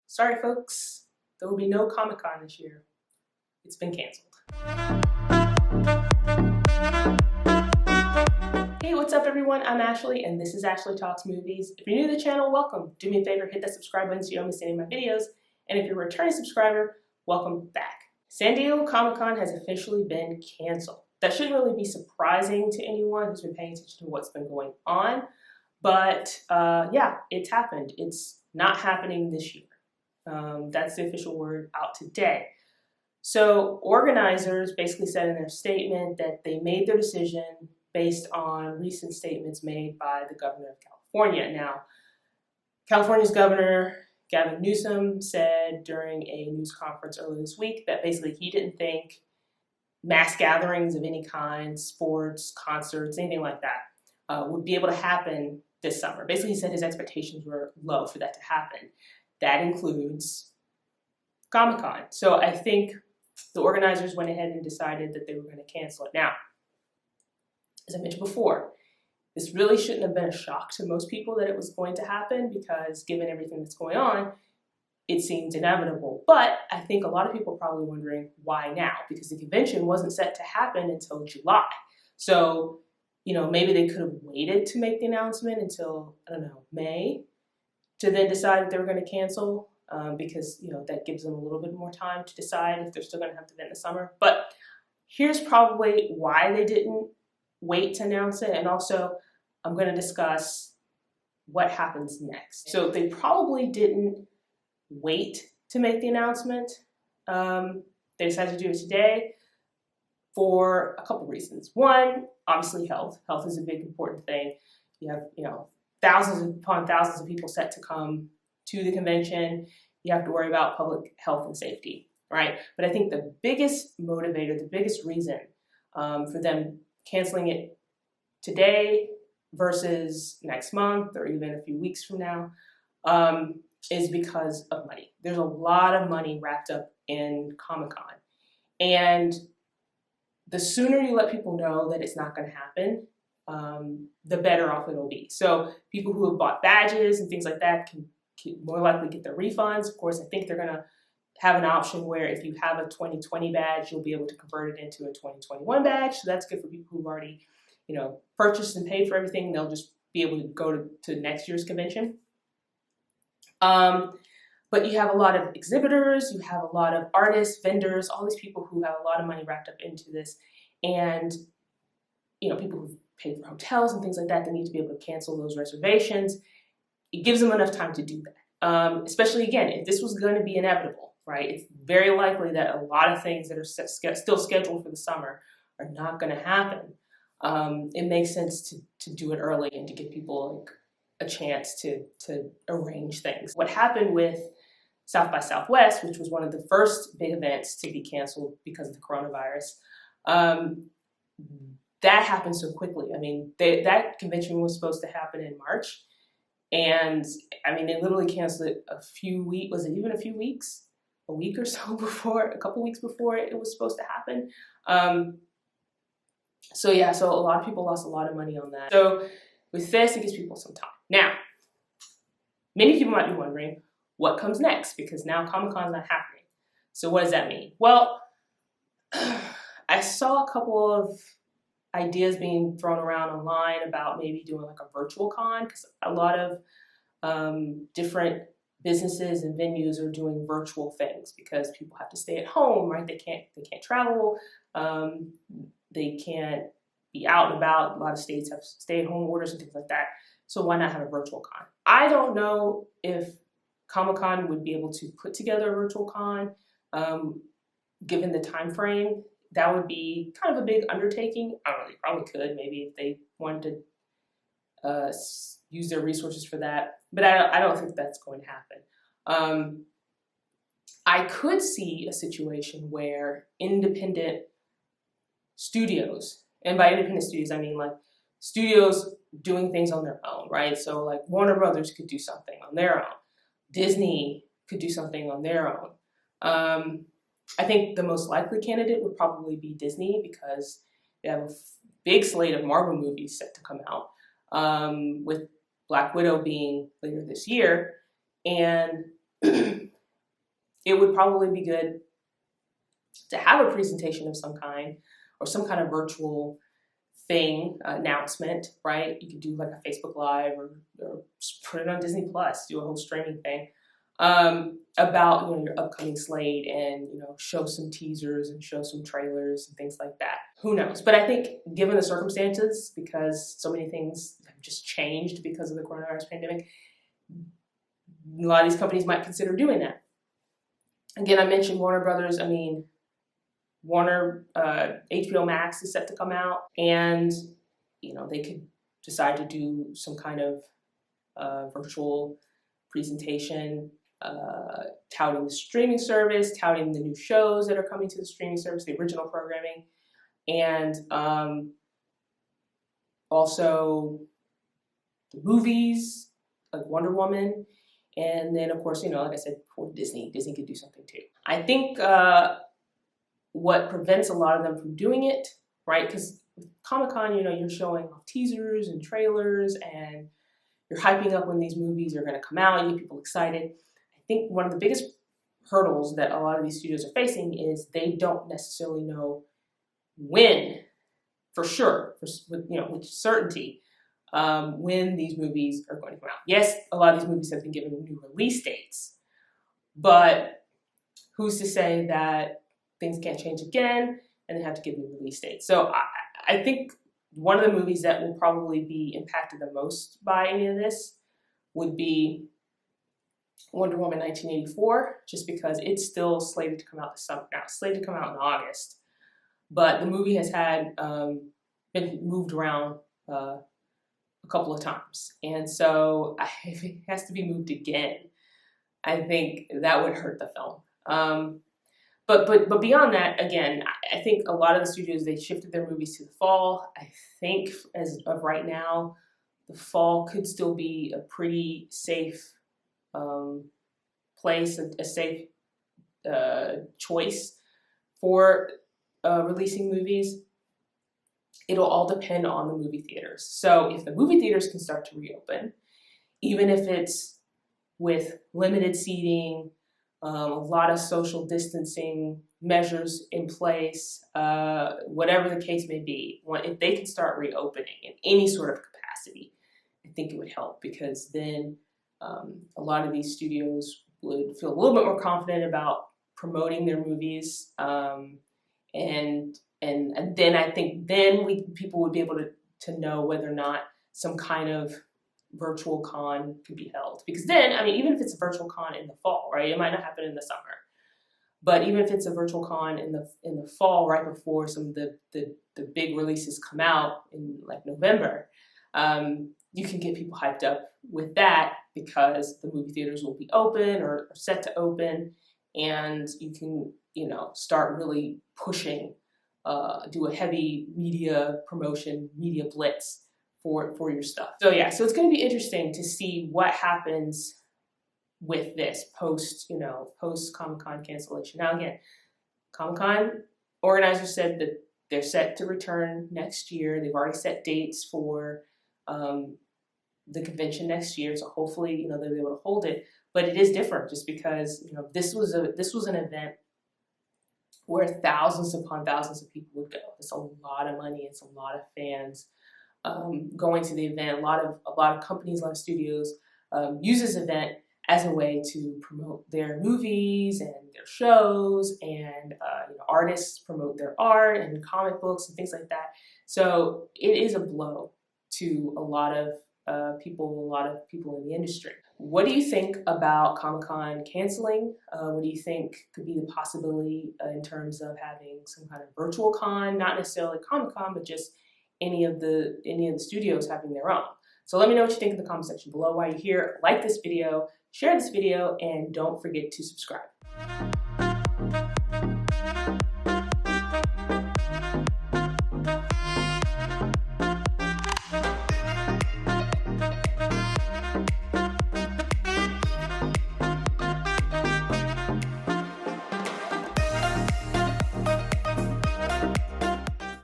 Sorry folks, there will be no Comic-Con this year. It's been canceled. Hey, what's up everyone? I'm Ashley and this is Ashley Talks Movies. If you're new to the channel, welcome. Do me a favor, hit that subscribe button so you don't miss any of my videos. And if you're a returning subscriber, welcome back. San Diego Comic-Con has officially been canceled. That shouldn't really be surprising to anyone who's been paying attention to what's been going on. But yeah, it's happened. It's not happening this year. That's the official word out today. So organizers basically said in their statement that they made their decision based on recent statements made by the governor of California. Now, California's governor, Gavin Newsom, said during a news conference earlier this week that basically he didn't think mass gatherings of any kind, sports, concerts, anything like that, would be able to happen this summer. Basically, he said his expectations were low for that to happen. That includes Comic-Con. So I think the organizers went ahead and decided that they were going to cancel it. Now, as I mentioned before, this really shouldn't have been a shock to most people that it was going to happen because given everything that's going on, it seemed inevitable. But I think a lot of people are probably wondering why now, because the convention wasn't set to happen until July. So, you know, maybe they could have waited to make the announcement until, I don't know, May, to then decide that they were going to cancel because, you know, that gives them a little bit more time to decide if they're still going to have the event in the summer. But here's probably why they didn't wait to announce it. And also, I'm going to discuss what happens next. So they probably didn't wait to make the announcement. They decided to do it today for a couple reasons. One, obviously health. Health is a big important thing. You have, you know, thousands upon thousands of people set to come to the convention. You have to worry about public health and safety, right? But I think the biggest motivator, the biggest reason for them canceling it today versus next month or even a few weeks from now is because of money. There's a lot of money wrapped up in Comic-Con. And the sooner you let people know that it's not going to happen, the better off it'll be. So people who have bought badges and things like that can more likely get their refunds. Of course, I think they're going to have an option where if you have a 2020 badge, you'll be able to convert it into a 2021 badge. So that's good for people who've already, you know, purchased and paid for everything. They'll just be able to go to next year's convention. But you have a lot of exhibitors, you have a lot of artists, vendors, all these people who have a lot of money wrapped up into this. And, you know, people who've paid for hotels and things like that, they need to be able to cancel those reservations. It gives them enough time to do that. Especially, again, if this was going to be inevitable, right? It's very likely that a lot of things that are still scheduled for the summer are not going to happen. It makes sense to do it early and to give people like a chance to arrange things. What happened with South by Southwest, which was one of the first big events to be canceled because of the coronavirus, that happened so quickly. I mean, that convention was supposed to happen in March. And I mean, they literally canceled it a few weeks, was it even a few weeks? A week or so before, a couple weeks before it was supposed to happen. So yeah, so a lot of people lost a lot of money on that. So with this, it gives people some time. Now, many people might be wondering what comes next because now Comic-Con is not happening. So what does that mean? Well, I saw a couple of ideas being thrown around online about maybe doing like a virtual con because a lot of different businesses and venues are doing virtual things because people have to stay at home, right? They can't travel. They can't be out and about. A lot of states have stay-at-home orders and things like that. So why not have a virtual con? I don't know if Comic-Con would be able to put together a virtual con given the time frame. That would be kind of a big undertaking. I don't know, they probably could, maybe if they wanted to use their resources for that. But I don't think that's going to happen. I could see a situation where independent studios, and by independent studios, I mean like studios doing things on their own, right? So like Warner Brothers could do something on their own. Disney could do something on their own. I think the most likely candidate would probably be Disney because they have a big slate of Marvel movies set to come out, with Black Widow being later this year. And it would probably be good to have a presentation of some kind or some kind of virtual thing, announcement, right? You could do like a Facebook Live or put it on Disney Plus, do a whole streaming thing about, you know, your upcoming slate, and, you know, show some teasers and show some trailers and things like that. Who knows? But I think given the circumstances, because so many things have just changed because of the coronavirus pandemic, a lot of these companies might consider doing that. Again, I mentioned Warner Brothers. I mean, HBO Max is set to come out, and, you know, they could decide to do some kind of virtual presentation, touting the streaming service, touting the new shows that are coming to the streaming service, the original programming, and also the movies like Wonder Woman. And then, of course, you know, like I said before, Disney could do something too. I think what prevents a lot of them from doing it, right? Because with Comic-Con, you know, you're showing off teasers and trailers, and you're hyping up when these movies are going to come out, and you get people excited. I think one of the biggest hurdles that a lot of these studios are facing is they don't necessarily know when, for sure, with certainty, when these movies are going to come out. Yes, a lot of these movies have been given new release dates, but who's to say that things can't change again and they have to give new release dates? So I think one of the movies that will probably be impacted the most by any of this would be Wonder Woman 1984, just because it's still slated to come out this summer. Now, it's slated to come out in August, but the movie has had been moved around a couple of times, and so if it has to be moved again, I think that would hurt the film. But beyond that, again, I think a lot of the studios, they shifted their movies to the fall. I think as of right now, the fall could still be a pretty safe place, a safe choice for releasing movies. It'll all depend on the movie theaters. So if the movie theaters can start to reopen, even if it's with limited seating, a lot of social distancing measures in place, whatever the case may be, if they can start reopening in any sort of capacity, I think it would help, because then a lot of these studios would feel a little bit more confident about promoting their movies, and then I think people would be able to know whether or not some kind of virtual con could be held. Because then, I mean, even if it's a virtual con in the fall, right? It might not happen in the summer, but even if it's a virtual con in the fall, right before some of the big releases come out in like November, you can get people hyped up with that, because the movie theaters will be open or set to open, and you can, you know, start really pushing, do a heavy media promotion, media blitz for your stuff. So yeah, so it's going to be interesting to see what happens with this post Comic-Con cancellation. Now again, Comic-Con organizers said that they're set to return next year. They've already set dates for the convention next year, so hopefully, you know, they'll be able to hold it. But it is different, just because, you know, this was an event where thousands upon thousands of people would go. It's a lot of money. It's a lot of fans going to the event. A lot of companies, a lot of studios use this event as a way to promote their movies and their shows, and you know, artists promote their art and comic books and things like that. So it is a blow to a lot of people in the industry. What do you think about Comic-Con canceling? What do you think could be the possibility in terms of having some kind of virtual con, not necessarily Comic-Con, but just any of the studios having their own? So let me know what you think in the comment section below. While you're here, like this video, share this video, and don't forget to subscribe.